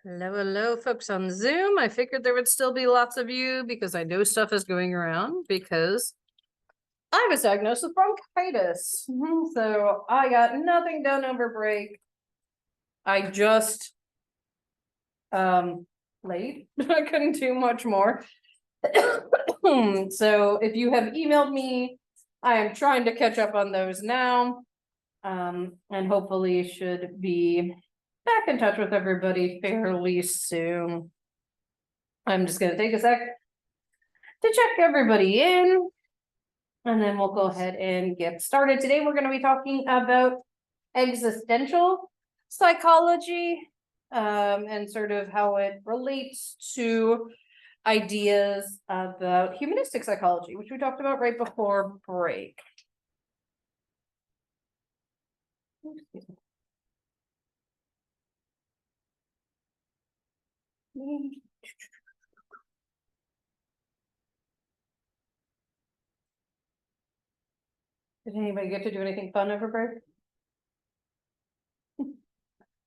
Hello, folks on Zoom. I figured there would still be lots of you because I know stuff is going around because I was diagnosed with bronchitis. So I got nothing done over break. I just laid. I couldn't do much more. So if you have emailed me, I am trying to catch up on those now. And hopefully should be back in touch with everybody fairly soon. I'm just gonna take a sec to check everybody in, and then we'll go ahead and get started. Today, we're gonna be talking about existential psychology, and sort of how it relates to ideas about humanistic psychology, which we talked about right before break. Did anybody get to do anything fun over break?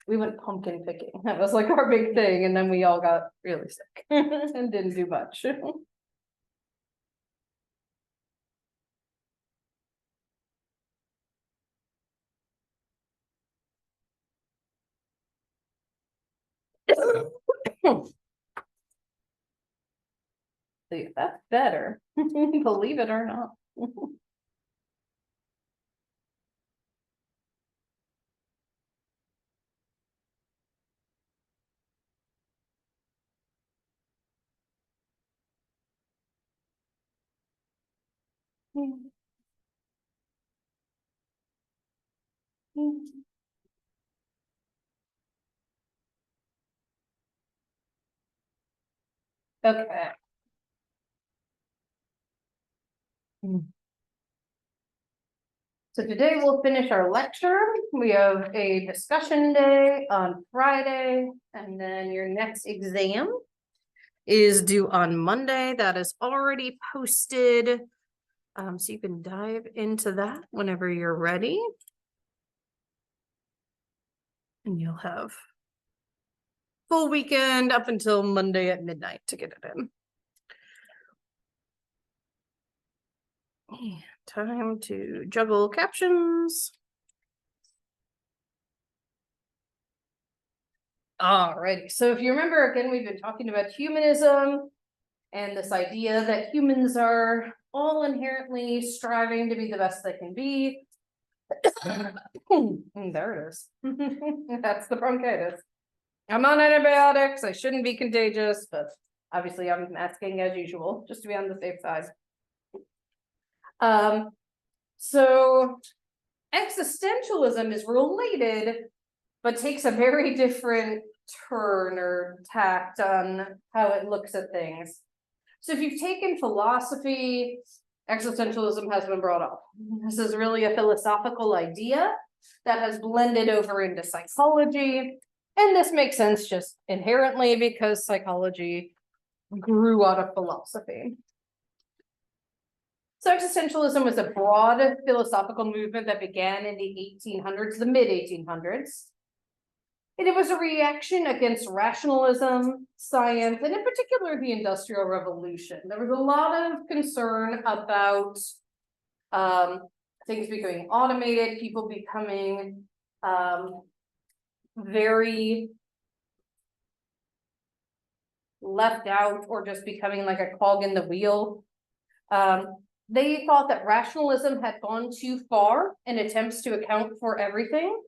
We went pumpkin picking. That was like our big thing, and then we all got really sick and didn't do much. See, that's better, believe it or not. Okay. So today we'll finish our lecture. We have a discussion day on Friday, and then your next exam is due on Monday. That is already posted. So you can dive into that whenever you're ready. And you'll have full weekend up until Monday at midnight to get it in. Time to juggle captions. Alrighty, so if you remember, again, we've been talking about humanism and this idea that humans are all inherently striving to be the best they can be. There it is. That's the bronchitis. I'm on antibiotics. I shouldn't be contagious, but obviously I'm asking as usual, just to be on the safe side. So existentialism is related, but takes a very different turn or tact on how it looks at things. So if you've taken philosophy, existentialism has been brought up. This is really a philosophical idea that has blended over into psychology. And this makes sense just inherently because psychology grew out of philosophy. So existentialism was a broad philosophical movement that began in the 1800s, the mid 1800s. And it was a reaction against rationalism, science, and in particular, the Industrial Revolution. There was a lot of concern about things becoming automated, people becoming very left out or just becoming like a cog in the wheel. They thought that rationalism had gone too far in attempts to account for everything,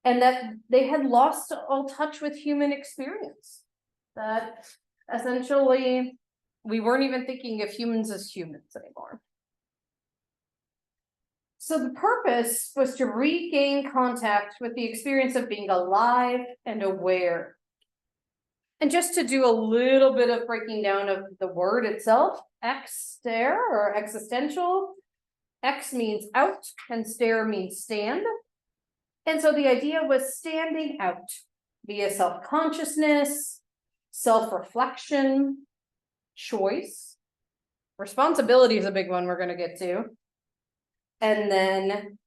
and that they had lost all touch with human experience. That essentially we weren't even thinking of humans as humans anymore. So the purpose was to regain contact with the experience of being alive and aware. And just to do a little bit of breaking down of the word itself, exter or existential, ex means out and stare means stand. And so the idea was standing out via self-consciousness, self-reflection, choice. Responsibility is a big one we're going to get to. And then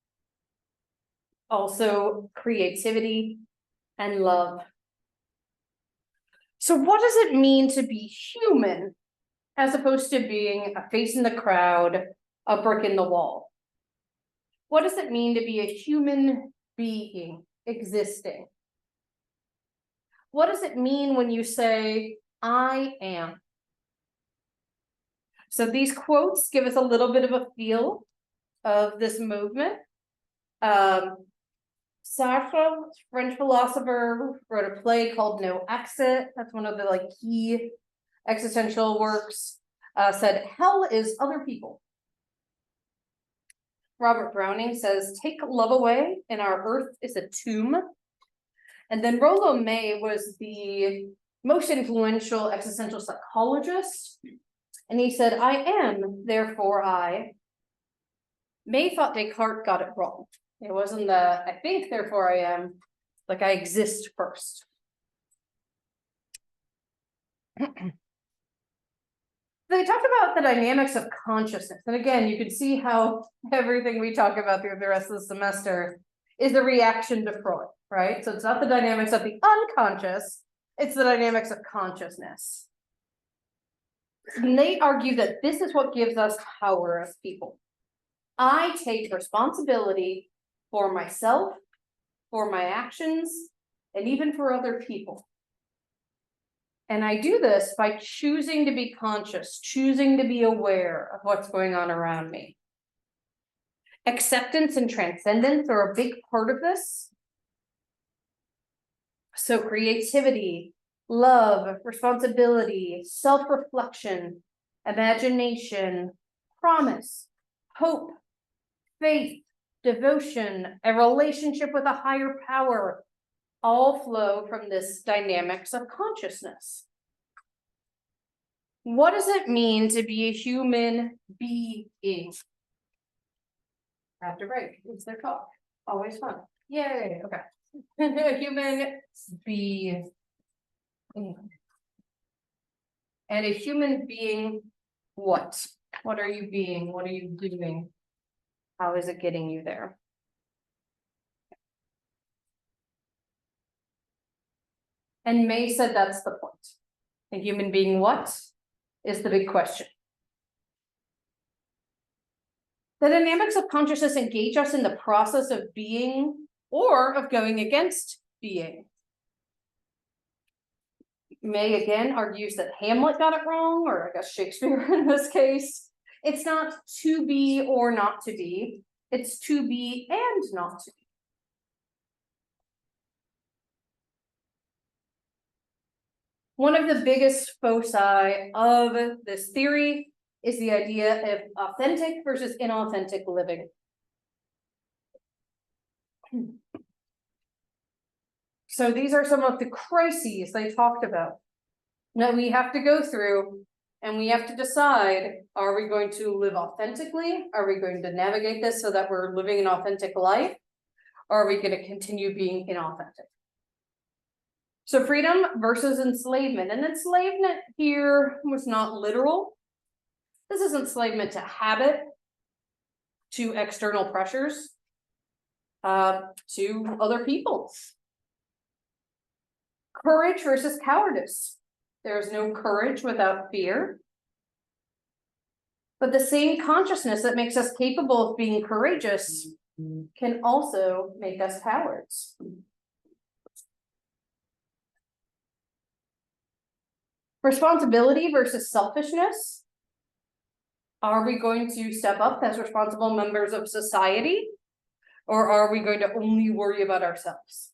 also creativity and love. So what does it mean to be human as opposed to being a face in the crowd, a brick in the wall? What does it mean to be a human being existing? What does it mean when you say, I am? So these quotes give us a little bit of a feel of this movement. Sartre, French philosopher, wrote a play called No Exit. That's one of the key existential works. Said, hell is other people. Robert Browning says, take love away and our earth is a tomb. And then Rollo May was the most influential existential psychologist. And he said, I am, therefore I. May thought Descartes got it wrong. It wasn't the, I think, therefore I am, like I exist first. They talked about the dynamics of consciousness. And again, you can see how everything we talk about through the rest of the semester is a reaction to Freud, right? So it's not the dynamics of the unconscious, it's the dynamics of consciousness. And they argue that this is what gives us power as people. I take responsibility for myself, for my actions, and even for other people. And I do this by choosing to be conscious, choosing to be aware of what's going on around me. Acceptance and transcendence are a big part of this. So creativity, love, responsibility, self-reflection, imagination, promise, hope, faith, devotion, a relationship with a higher power, all flow from this dynamics of consciousness. What does it mean to be a human being? After break, it's their talk. Always fun. Yay, okay. A human being. And a human being, what? What are you being? What are you doing? How is it getting you there? And May said that's the point. A human being what is the big question. The dynamics of consciousness engage us in the process of being or of going against being. May again argues that Hamlet got it wrong, or I guess Shakespeare in this case. It's not to be or not to be, it's to be and not to be. One of the biggest foci of this theory is the idea of authentic versus inauthentic living. So these are some of the crises they talked about that we have to go through, and we have to decide, are we going to live authentically? Are we going to navigate this so that we're living an authentic life? Or are we going to continue being inauthentic? So freedom versus enslavement. And enslavement here was not literal. This is enslavement to habit, to external pressures, to other people. Courage versus cowardice. There's no courage without fear. But the same consciousness that makes us capable of being courageous can also make us cowards. Responsibility versus selfishness. Are we going to step up as responsible members of society? Or are we going to only worry about ourselves?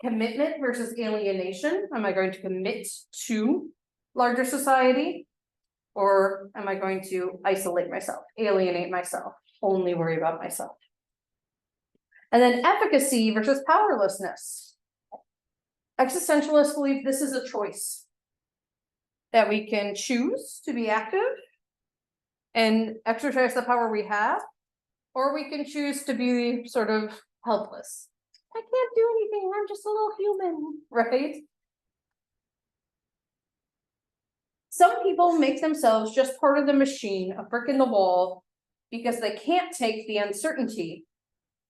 Commitment versus alienation. Am I going to commit to larger society? Or am I going to isolate myself, alienate myself, only worry about myself? And then efficacy versus powerlessness. Existentialists believe this is a choice, that we can choose to be active and exercise the power we have, or we can choose to be sort of helpless. I can't do anything, I'm just a little human, right? Some people make themselves just part of the machine, a brick in the wall, because they can't take the uncertainty,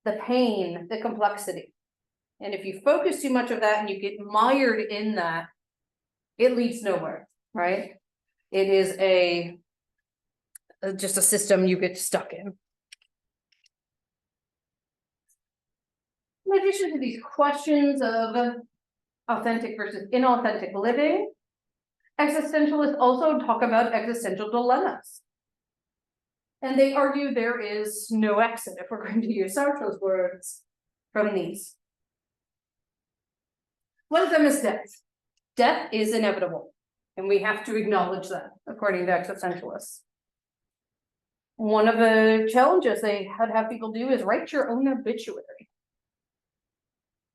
the pain, the complexity. And if you focus too much of that and you get mired in that, it leads nowhere, right? It is just a system you get stuck in. In addition to these questions of authentic versus inauthentic living, existentialists also talk about existential dilemmas. And they argue there is no exit, if we're going to use Sartre's words, from these. One of them is death. Death is inevitable, and we have to acknowledge that, according to existentialists. One of the challenges they had to have people do is write your own obituary.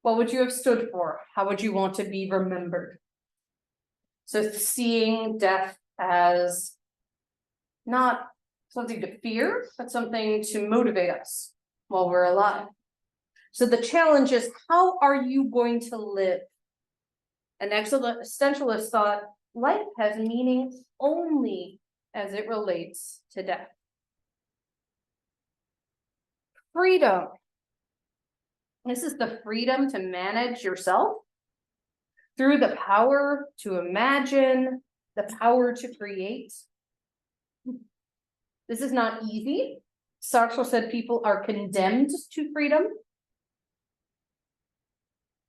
What would you have stood for? How would you want to be remembered? So seeing death as not something to fear, but something to motivate us while we're alive. So the challenge is, how are you going to live? An existentialist thought life has meaning only as it relates to death. Freedom. This is the freedom to manage yourself through the power to imagine, the power to create. This is not easy. Sartre said people are condemned to freedom.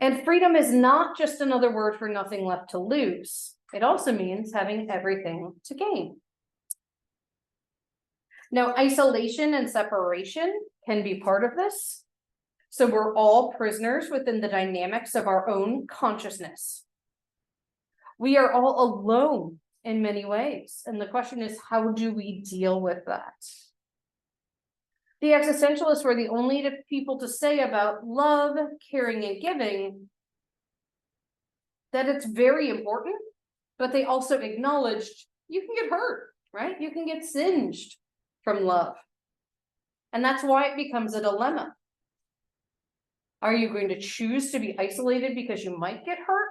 And freedom is not just another word for nothing left to lose. It also means having everything to gain. Now, isolation and separation can be part of this. So we're all prisoners within the dynamics of our own consciousness. We are all alone in many ways. And the question is, how do we deal with that? The existentialists were the only people to say about love, caring, and giving that it's very important, but they also acknowledged you can get hurt, right? You can get singed from love. And that's why it becomes a dilemma. Are you going to choose to be isolated because you might get hurt?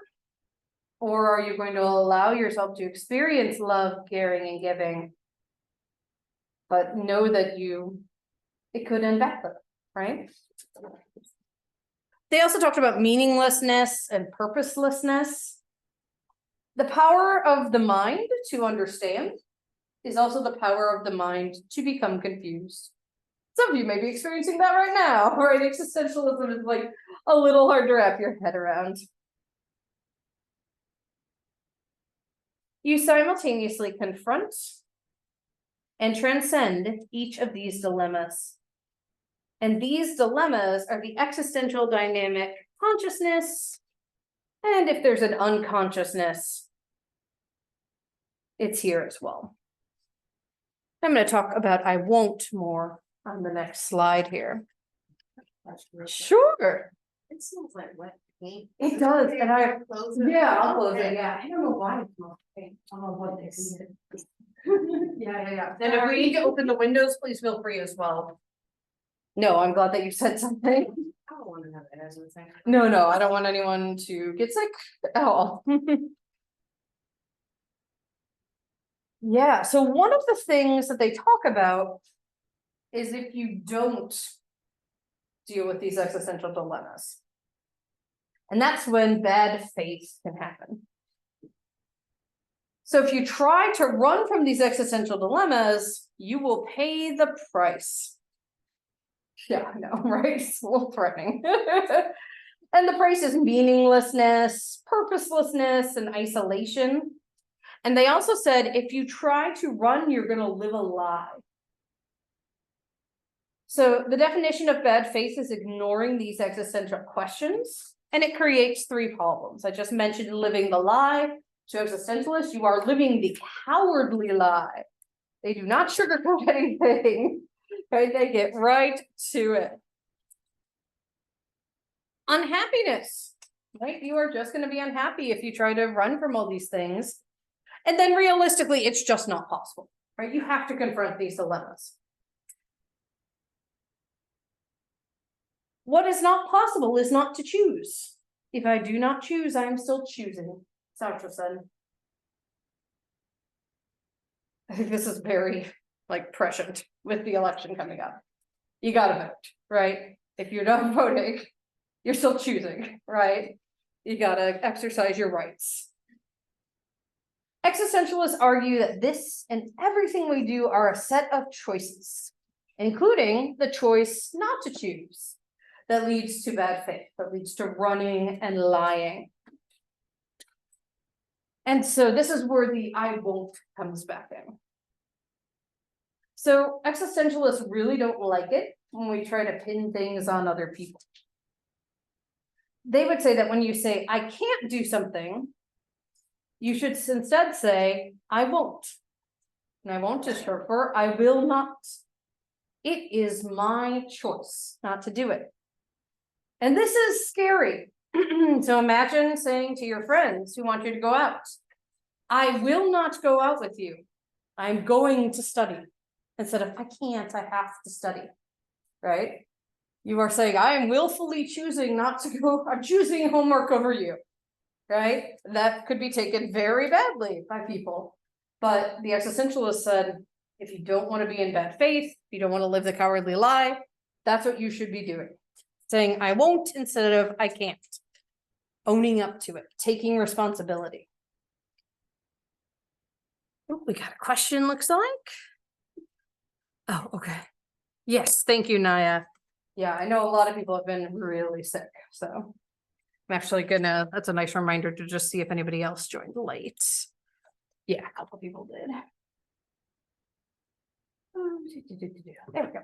Or are you going to allow yourself to experience love, caring, and giving, but know that it could end badly, right? They also talked about meaninglessness and purposelessness. The power of the mind to understand is also the power of the mind to become confused. Some of you may be experiencing that right now, right? Existentialism is like a little hard to wrap your head around. You simultaneously confront and transcend each of these dilemmas. And these dilemmas are the existential dynamic consciousness, and if there's an unconsciousness, it's here as well. I'm going to talk about I won't more on the next slide here. Sure. It smells like wet paint. It does, and I'll close it. yeah. I don't know why it smells like paint. I don't know what this is. Yeah. And if we need to open the windows, please feel free as well. No, I'm glad that you said something. I don't want to have it as a thing. No, I don't want anyone to get sick at all. Yeah, so one of the things that they talk about is if you don't deal with these existential dilemmas. And that's when bad faith can happen. So if you try to run from these existential dilemmas, you will pay the price. Yeah, I know, right? It's a little threatening. And the price is meaninglessness, purposelessness, and isolation. And they also said, if you try to run, you're going to live a lie. So the definition of bad faith is ignoring these existential questions, and it creates three problems. I just mentioned living the lie. To existentialists, you are living the cowardly lie. They do not sugarcoat anything, right? They get right to it. Unhappiness, right? You are just going to be unhappy if you try to run from all these things. And then realistically, it's just not possible, right? You have to confront these dilemmas. What is not possible is not to choose. If I do not choose, I am still choosing. Sartre said. I think this is very prescient with the election coming up. You gotta vote, right? If you're not voting, You're still choosing, right? You gotta exercise your rights. Existentialists argue that this and everything we do are a set of choices, including the choice not to choose, that leads to bad faith, that leads to running and lying. And so this is where the I won't comes back in. So existentialists really don't like it when we try to pin things on other people. They would say that when you say, I can't do something, you should instead say, I won't. And I won't is short for I will not. It is my choice not to do it. And this is scary. So imagine saying to your friends who want you to go out, I will not go out with you. I'm going to study. Instead of I can't, I have to study. Right? You are saying, I am willfully choosing not to go, I'm choosing homework over you. Right? That could be taken very badly by people. But the existentialist said, if you don't want to be in bad faith, if you don't want to live the cowardly lie, that's what you should be doing. Saying I won't instead of I can't. Owning up to it, taking responsibility. Oh, we got a question, looks like. Oh, okay. Yes, thank you, Naya. Yeah, I know a lot of people have been really sick, so I'm actually gonna, that's a nice reminder to just see if anybody else joined late. Yeah, a couple people did. There we go.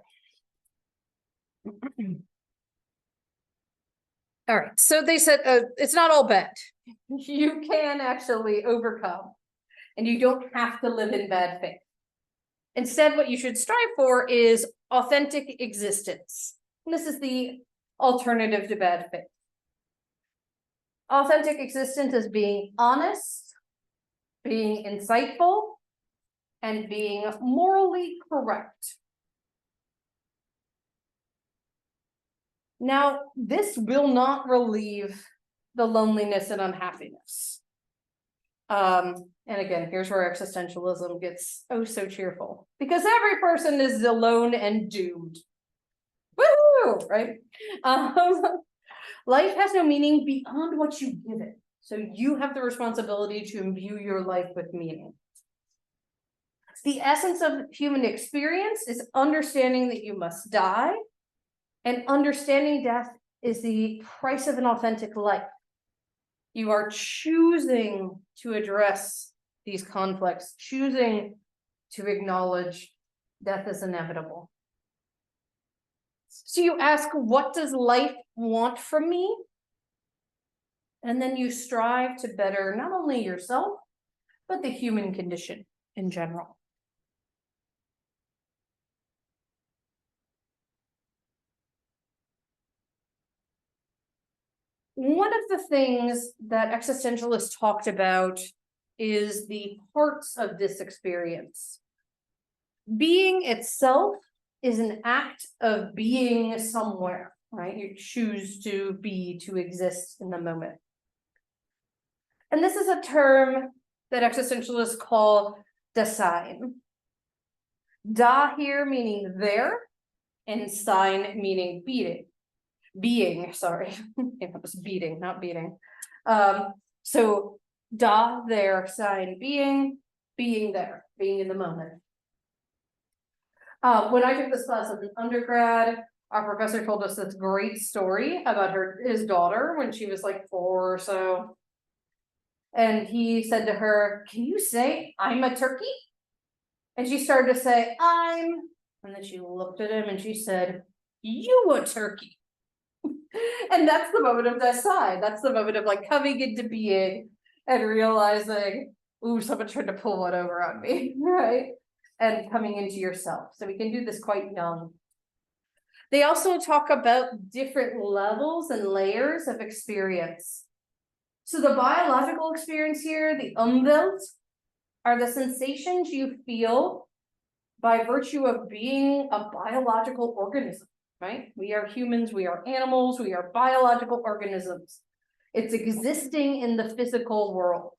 All right, so they said it's not all bad. You can actually overcome, and you don't have to live in bad faith. Instead, what you should strive for is authentic existence. And this is the alternative to bad faith. Authentic existence is being honest, being insightful, and being morally correct. Now, this will not relieve the loneliness and unhappiness. And again, here's where existentialism gets oh so cheerful, because every person is alone and doomed. Woo! Right? Life has no meaning beyond what you give it. So you have the responsibility to imbue your life with meaning. The essence of human experience is understanding that you must die, and understanding death is the price of an authentic life. You are choosing to address these conflicts, choosing to acknowledge death is inevitable. So you ask, what does life want from me? And then you strive to better not only yourself, but the human condition in general. One of the things that existentialists talked about is the parts of this experience. Being itself is an act of being somewhere, right? You choose to be, to exist in the moment. And this is a term that existentialists call Dasein. Da here meaning there, and sein meaning being, sorry. It was beating, not beating. So da there, sein being there, being in the moment. When I took this class as an undergrad, our professor told us this great story about his daughter when she was like 4 or so. And he said to her, can you say, I'm a turkey? And she started to say, and then she looked at him and she said, you a turkey. And that's the moment of Dasein. That's the moment of like coming into being and realizing, ooh, someone tried to pull one over on me, right? And coming into yourself. So we can do this quite young. They also talk about different levels and layers of experience. So the biological experience here, the Umwelt, are the sensations you feel by virtue of being a biological organism, right? We are humans, we are animals, we are biological organisms. It's existing in the physical world.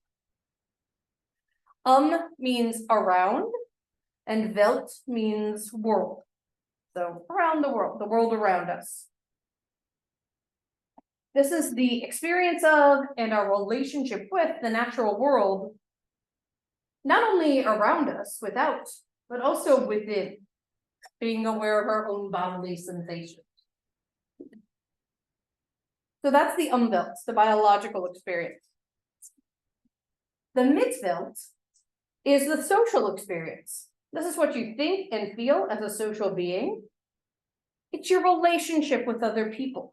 Means around, and Welt means world. So around the world around us. This is the experience of and our relationship with the natural world, not only around us, without, but also within, being aware of our own bodily sensations. So that's the Umwelt, the biological experience. The Mitwelt is the social experience. This is what you think and feel as a social being. It's your relationship with other people.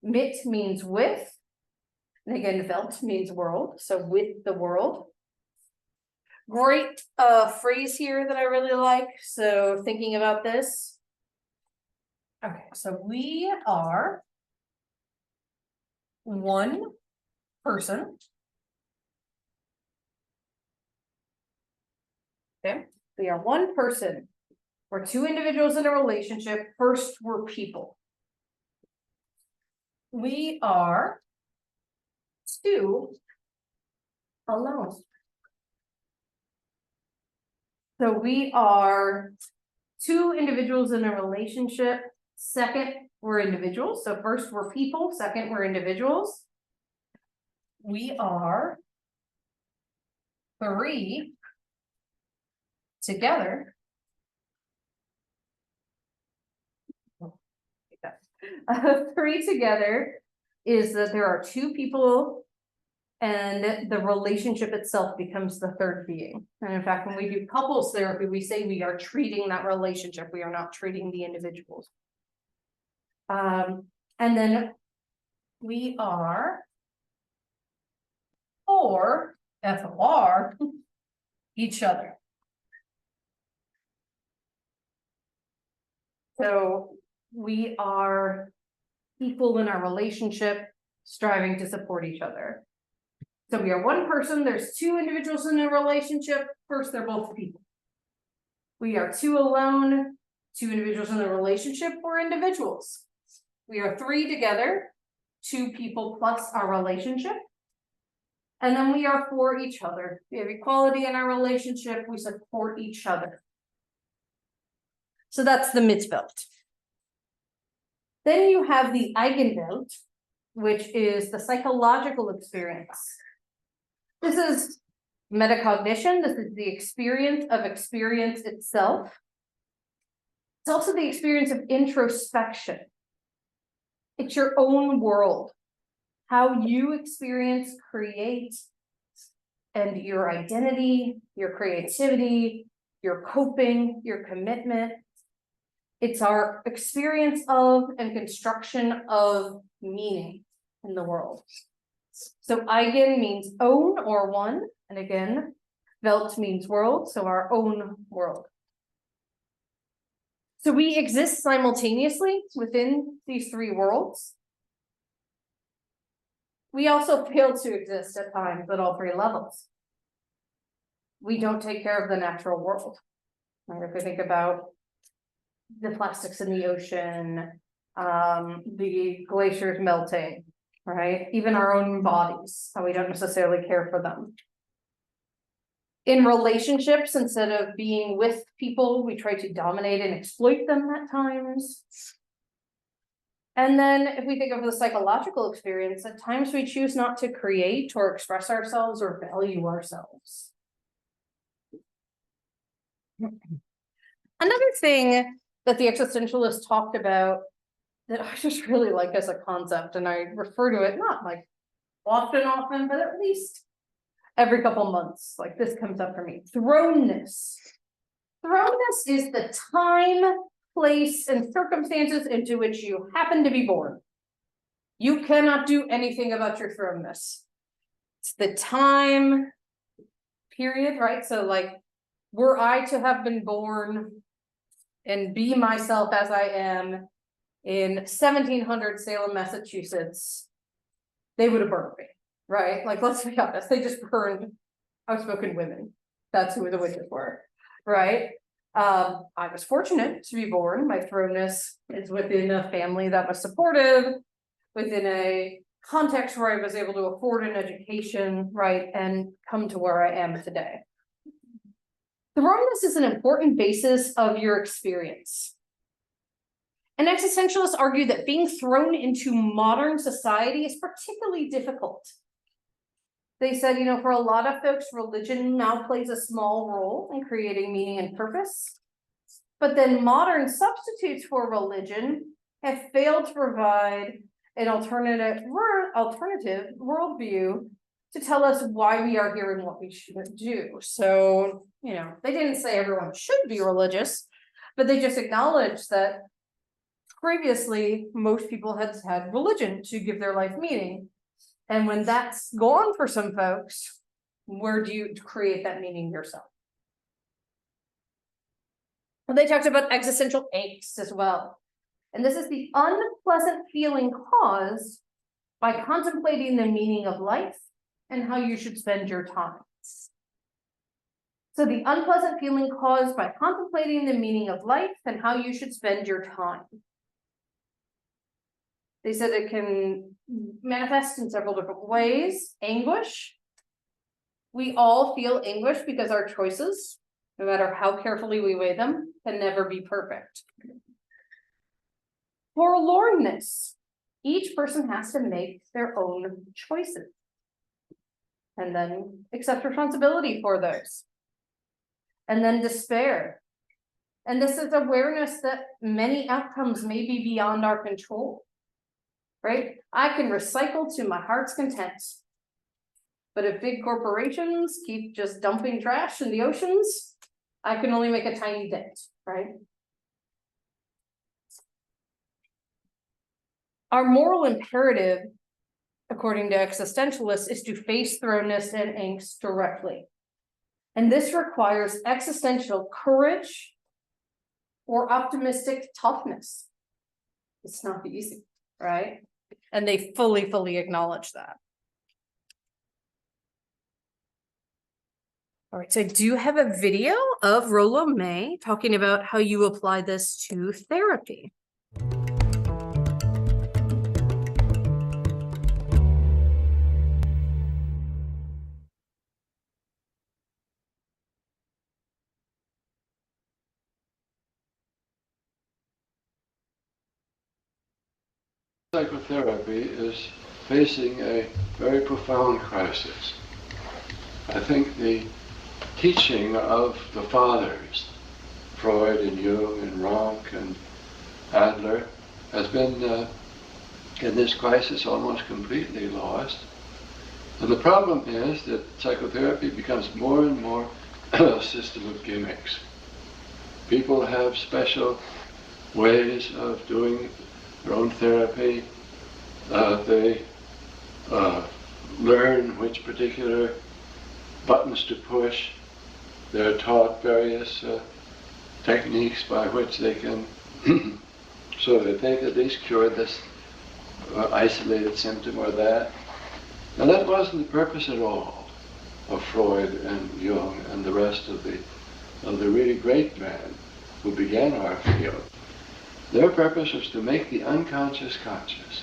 Mit means with, and again, Welt means world, so with the world. Great phrase here that I really like, so thinking about this. Okay, so we are one person. Okay, we are one person. We're two individuals in a relationship. First, we're people. We are two alone. So we are two individuals in a relationship. Second, we're individuals. So first, we're people. Second, we're individuals. We are three together. Three together is that there are two people and the relationship itself becomes the third being. And in fact, when we do couples therapy, we say we are treating that relationship. We are not treating the individuals. And then we are for FOR each other. So we are equal in our relationship, striving to support each other. So we are one person, there's two individuals in a relationship. First, they're both people. We are two alone, two individuals in a relationship, we're individuals. We are three together, two people plus our relationship. And then we are for each other. We have equality in our relationship, we support each other. So that's the Mitwelt. Then you have the Eigenwelt, which is the psychological experience. This is metacognition. This is the experience of experience itself. It's also the experience of introspection. It's your own world, how you experience, create, and your identity, your creativity, your coping, your commitment. It's our experience of and construction of meaning in the world. So Eigen means own or one, and again, Welt means world, so our own world. So we exist simultaneously within these three worlds. We also fail to exist at times at all three levels. We don't take care of the natural world. If we think about the plastics in the ocean, the glaciers melting, right? Even our own bodies, how we don't necessarily care for them. In relationships, instead of being with people, we try to dominate and exploit them at times. And then if we think of the psychological experience, at times we choose not to create or express ourselves or value ourselves. Another thing that the existentialists talked about that I just really like as a concept, and I refer to it not like often, but at least every couple months, like this comes up for me. Thrownness. Thrownness is the time, place, and circumstances into which you happen to be born. You cannot do anything about your thrownness. It's the time period, right? So like, were I to have been born and be myself as I am in 1700 Salem, Massachusetts, they would have burned me, right? Like, let's be honest, they just burned outspoken women. That's who the witches were, right? I was fortunate to be born. My thrownness is within a family that was supportive, within a context where I was able to afford an education, right, and come to where I am today. Thrownness is an important basis of your experience. And existentialists argue that being thrown into modern society is particularly difficult. They said, for a lot of folks, religion now plays a small role in creating meaning and purpose. But then modern substitutes for religion have failed to provide an alternative worldview to tell us why we are here and what we should do. So, they didn't say everyone should be religious, but they just acknowledged that previously most people had had religion to give their life meaning. And when that's gone for some folks, where do you create that meaning yourself? Well, they talked about existential angst as well. And this is the unpleasant feeling caused by contemplating the meaning of life and how you should spend your time. So the unpleasant feeling caused by contemplating the meaning of life and how you should spend your time. They said it can manifest in several different ways. Anguish. We all feel anguish because our choices, no matter how carefully we weigh them, can never be perfect. Forlornness. Each person has to make their own choices and then accept responsibility for those. And then despair. And this is awareness that many outcomes may be beyond our control. Right? I can recycle to my heart's content. But if big corporations keep just dumping trash in the oceans, I can only make a tiny dent, right? Our moral imperative, according to existentialists, is to face thrownness and angst directly. And this requires existential courage or optimistic toughness. It's not easy, right? And they fully acknowledge that. All right, so I do have a video of Rollo May talking about how you apply this to therapy. Psychotherapy is facing a very profound crisis. I think the teaching of the fathers, Freud and Jung and Rank and Adler, has been in this crisis almost completely lost. And the problem is that psychotherapy becomes more and more a system of gimmicks. People have special ways of doing their own therapy. They learn which particular buttons to push. They're taught various techniques by which they can so that they can at least cure this isolated symptom or that. Now that wasn't the purpose at all of Freud and Jung and the rest of the really great men who began our field. Their purpose was to make the unconscious conscious.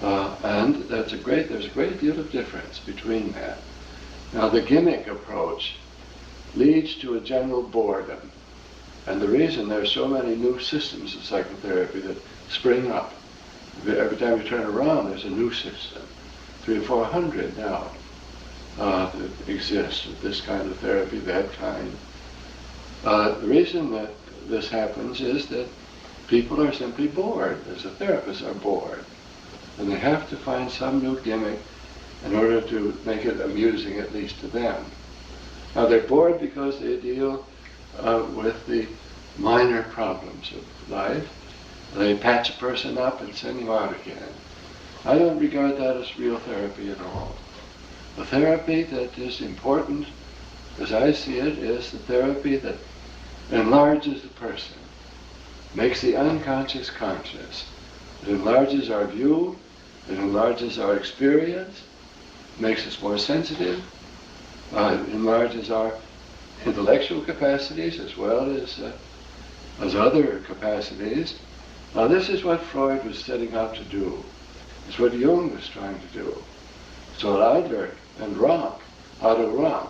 And there's a great deal of difference between that. Now the gimmick approach leads to a general boredom. And the reason there's so many new systems of psychotherapy that spring up, every time you turn around there's a new system. 300 or 400 now that exist with this kind of therapy, that kind. The reason that this happens is that people are simply bored. As the therapists are bored. And they have to find some new gimmick in order to make it amusing, at least to them. Now they're bored because they deal with the minor problems of life. They patch a person up and send him out again. I don't regard that as real therapy at all. The therapy that is important, as I see it, is the therapy that enlarges the person, makes the unconscious conscious. It enlarges our view, it enlarges our experience, makes us more sensitive, it enlarges our intellectual capacities as well as other capacities. Now this is what Freud was setting out to do. It's what Jung was trying to do. So Adler and Rank, Otto Rank,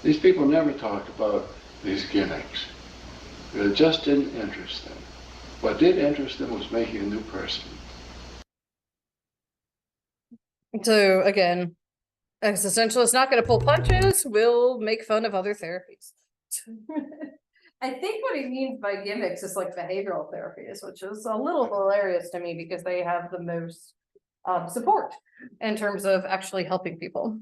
these people never talked about these gimmicks. It just didn't interest them. What did interest him was making a new person. So again, existentialist not going to pull punches, will make fun of other therapies. I think what he means by gimmicks is like behavioral therapies, which is a little hilarious to me because they have the most support in terms of actually helping people.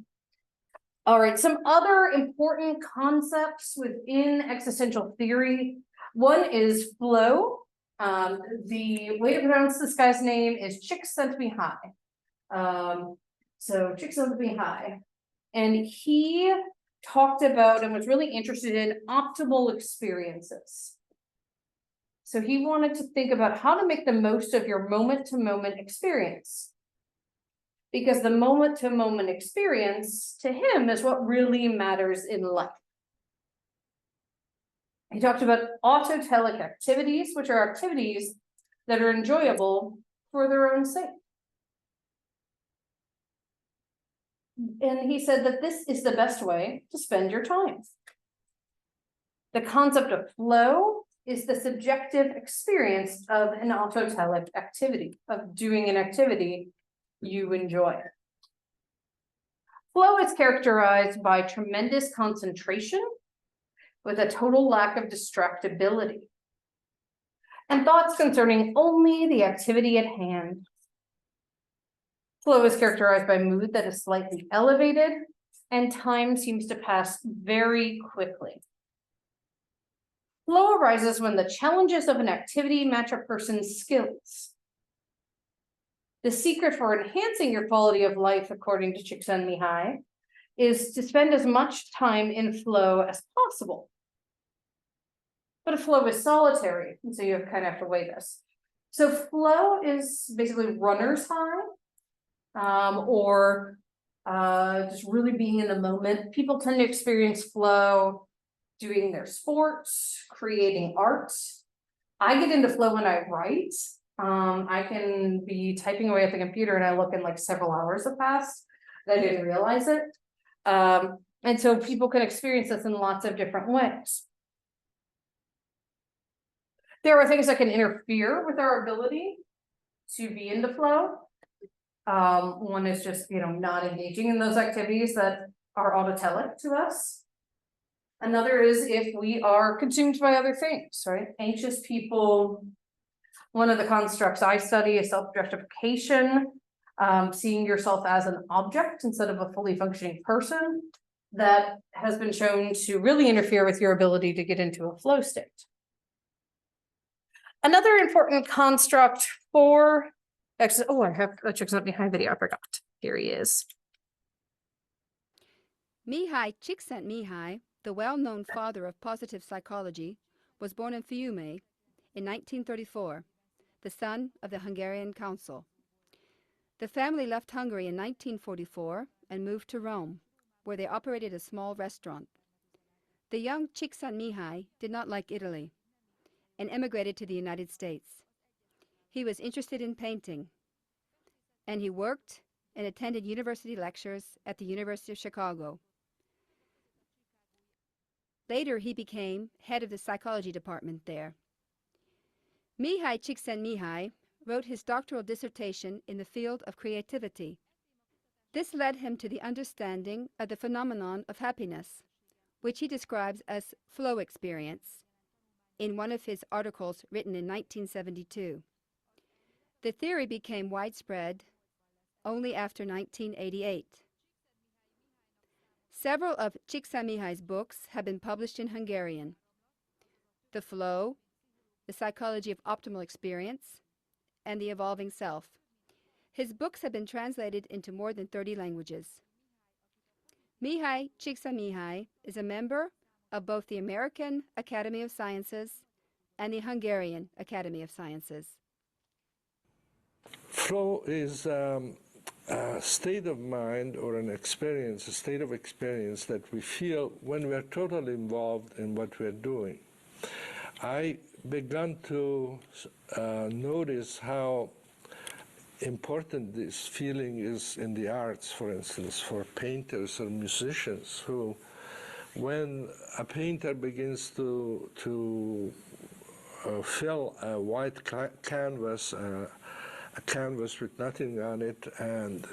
All right, some other important concepts within existential theory. One is flow. The way to pronounce this guy's name is Csikszentmihalyi. So Csikszentmihalyi, and he talked about and was really interested in optimal experiences. So he wanted to think about how to make the most of your moment-to-moment experience. Because the moment-to-moment experience to him is what really matters in life. He talked about autotelic activities, which are activities that are enjoyable for their own sake. And he said that this is the best way to spend your time. The concept of flow is the subjective experience of an autotelic activity, of doing an activity you enjoy. Flow is characterized by tremendous concentration with a total lack of distractibility and thoughts concerning only the activity at hand. Flow is characterized by mood that is slightly elevated and time seems to pass very quickly. Flow arises when the challenges of an activity match a person's skills. The secret for enhancing your quality of life, according to Csikszentmihalyi, is to spend as much time in flow as possible. But a flow is solitary, and so you kind of have to weigh this. So flow is basically runner's high, or just really being in the moment. People tend to experience flow doing their sports, creating art. I get into flow when I write. I can be typing away at the computer and I look in like several hours have passed. I didn't realize it. And so people can experience this in lots of different ways. There are things that can interfere with our ability to be in the flow. One is just, not engaging in those activities that are autotelic to us. Another is if we are consumed by other things, right? Anxious people. One of the constructs I study is self-objectification, seeing yourself as an object instead of a fully functioning person. That has been shown to really interfere with your ability to get into a flow state. Another important construct for, I have a Csikszentmihalyi video, I forgot. Here he is. Mihaly Csikszentmihalyi, the well-known father of positive psychology, was born in Fiume in 1934. The son of the Hungarian consul. The family left Hungary in 1944 and moved to Rome, where they operated a small restaurant. The young Csikszentmihalyi did not like Italy and emigrated to the United States. He was interested in painting, and he worked and attended university lectures at the University of Chicago. Later, he became head of the psychology department there. Mihaly Csikszentmihalyi wrote his doctoral dissertation in the field of creativity. This led him to the understanding of the phenomenon of happiness, which he describes as flow experience, in one of his articles written in 1972. The theory became widespread only after 1988. Several of Csikszentmihalyi's books have been published in Hungarian. The Flow, The Psychology of Optimal Experience, and The Evolving Self. His books have been translated into more than 30 languages. Mihaly Csikszentmihalyi is a member of both the American Academy of Sciences and the Hungarian Academy of Sciences. Flow is a state of mind or an experience, a state of experience that we feel when we are totally involved in what we are doing. I began to notice how important this feeling is in the arts, for instance, for painters or musicians who, when a painter begins to fill a white canvas, a canvas with nothing on it, and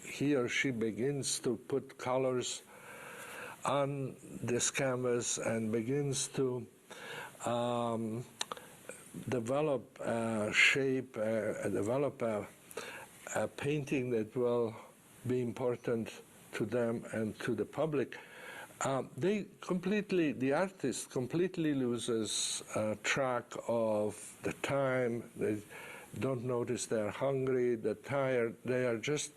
he or she begins to put colors on this canvas and begins to develop a shape, develop a painting that will be important to them and to the public. The artist completely loses track of the time. They don't notice they're hungry, they're tired. They are just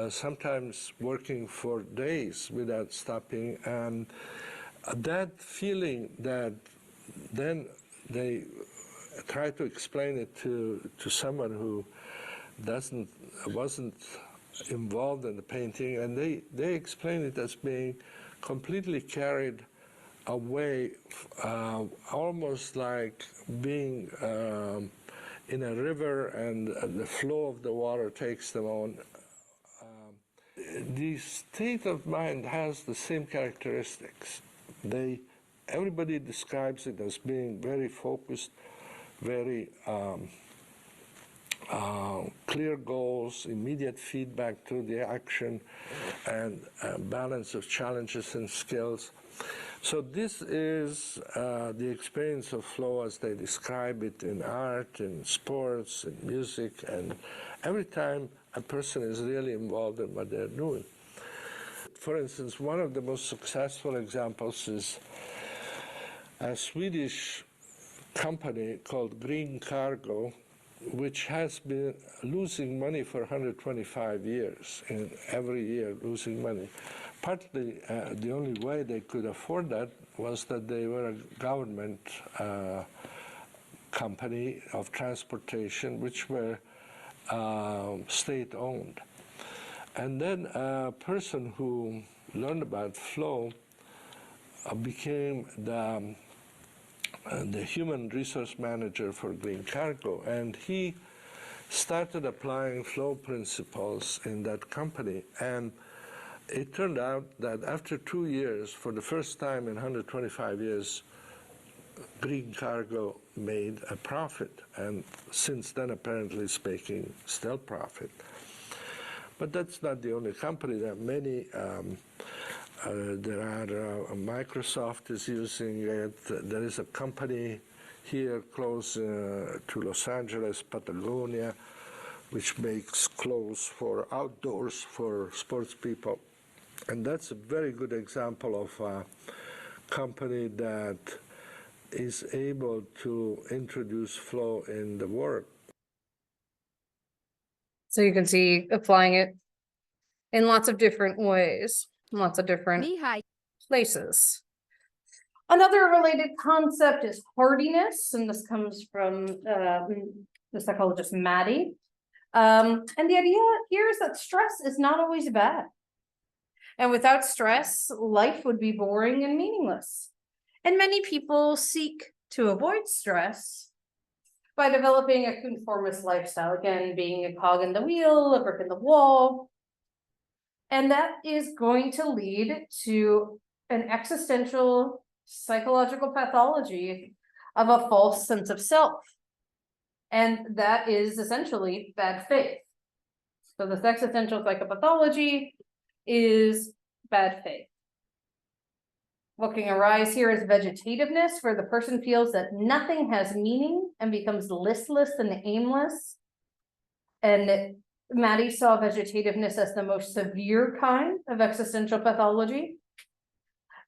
sometimes working for days without stopping. And that feeling that then they try to explain it to someone who wasn't involved in the painting, and they explain it as being completely carried away, almost like being in a river and the flow of the water takes them on. The state of mind has the same characteristics. Everybody describes it as being very focused, very clear goals, immediate feedback to the action, and balance of challenges and skills. So this is the experience of flow as they describe it in art, in sports, in music, and every time a person is really involved in what they're doing. For instance, one of the most successful examples is a Swedish company called Green Cargo, which has been losing money for 125 years, and every year losing money. Partly, the only way they could afford that was that they were a government company of transportation, which were state-owned. And then a person who learned about flow became the human resource manager for Green Cargo, and he started applying flow principles in that company. And it turned out that after 2 years, for the first time in 125 years, Green Cargo made a profit, and since then, apparently speaking, still profit. But that's not the only company. There are many. Microsoft is using it. There is a company here close to Los Angeles, Patagonia, which makes clothes for outdoors for sports people. And that's a very good example of a company that is able to introduce flow in the work. So you can see applying it in lots of different ways, lots of different Mihai, places. Another related concept is hardiness, and this comes from the psychologist Maddie. And the idea here is that stress is not always bad. And without stress, life would be boring and meaningless. And many people seek to avoid stress by developing a conformist lifestyle, again, being a cog in the wheel, a brick in the wall. And that is going to lead to an existential psychological pathology of a false sense of self. And that is essentially bad faith. So this existential psychopathology is bad faith. What can arise here is vegetativeness, where the person feels that nothing has meaning and becomes listless and aimless. And Maddie saw vegetativeness as the most severe kind of existential pathology.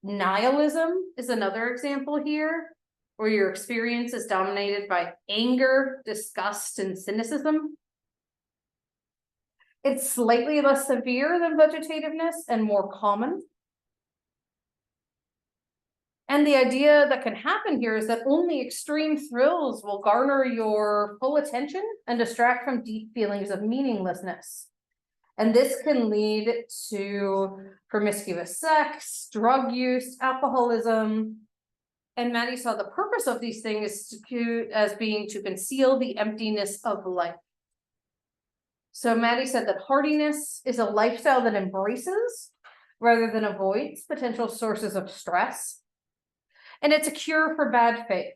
Nihilism is another example here, where your experience is dominated by anger, disgust, and cynicism. It's slightly less severe than vegetativeness and more common. And the idea that can happen here is that only extreme thrills will garner your full attention and distract from deep feelings of meaninglessness. And this can lead to promiscuous sex, drug use, alcoholism. And Maddie saw the purpose of these things as being to conceal the emptiness of life. So Maddie said that hardiness is a lifestyle that embraces rather than avoids potential sources of stress. And it's a cure for bad faith.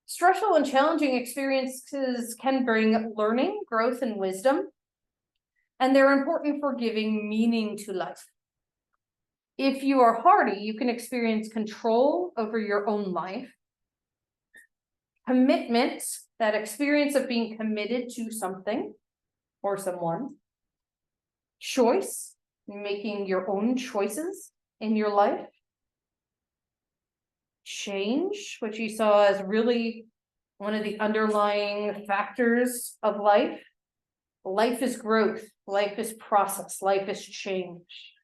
Stressful and challenging experiences can bring learning, growth, and wisdom, and they're important for giving meaning to life. If you are hardy, you can experience control over your own life. Commitment, that experience of being committed to something or someone. Choice, making your own choices in your life. Change, which you saw as really one of the underlying factors of life. Life is growth, life is process, life is change.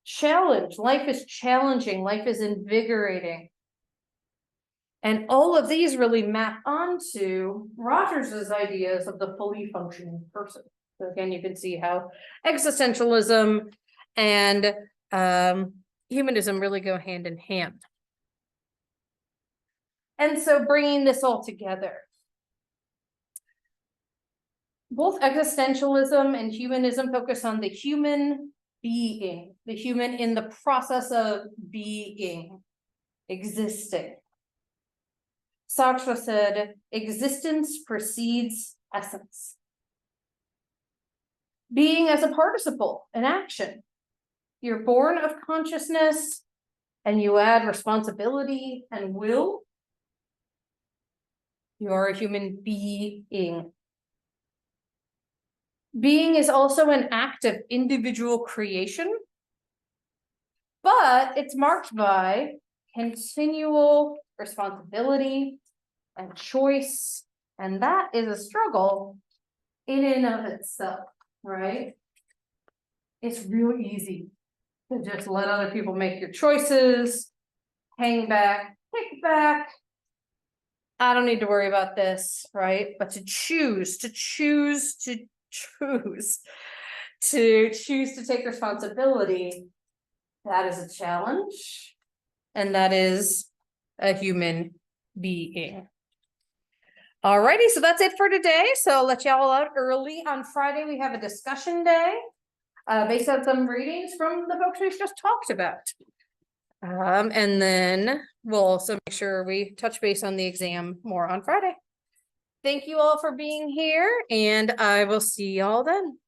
Challenge, life is challenging, life is invigorating. And all of these really map onto Rogers's ideas of the fully functioning person. So again, you can see how existentialism and humanism really go hand in hand. And so bringing this all together, both existentialism and humanism focus on the human being, the human in the process of being, existing. Sartre said, existence precedes essence. Being as a participle, an action. You're born of consciousness and you add responsibility and will. You are a human being. Being is also an act of individual creation, but it's marked by continual responsibility and choice, and that is a struggle in and of itself, right? It's real easy to just let other people make your choices, hang back, kick back. I don't need to worry about this, right? But to choose to take responsibility, that is a challenge, and that is a human being. Alrighty, so that's it for today. So I'll let y'all out early. On Friday, we have a discussion day based on some readings from the books we've just talked about. And then we'll also make sure we touch base on the exam more on Friday. Thank you all for being here, and I will see y'all then.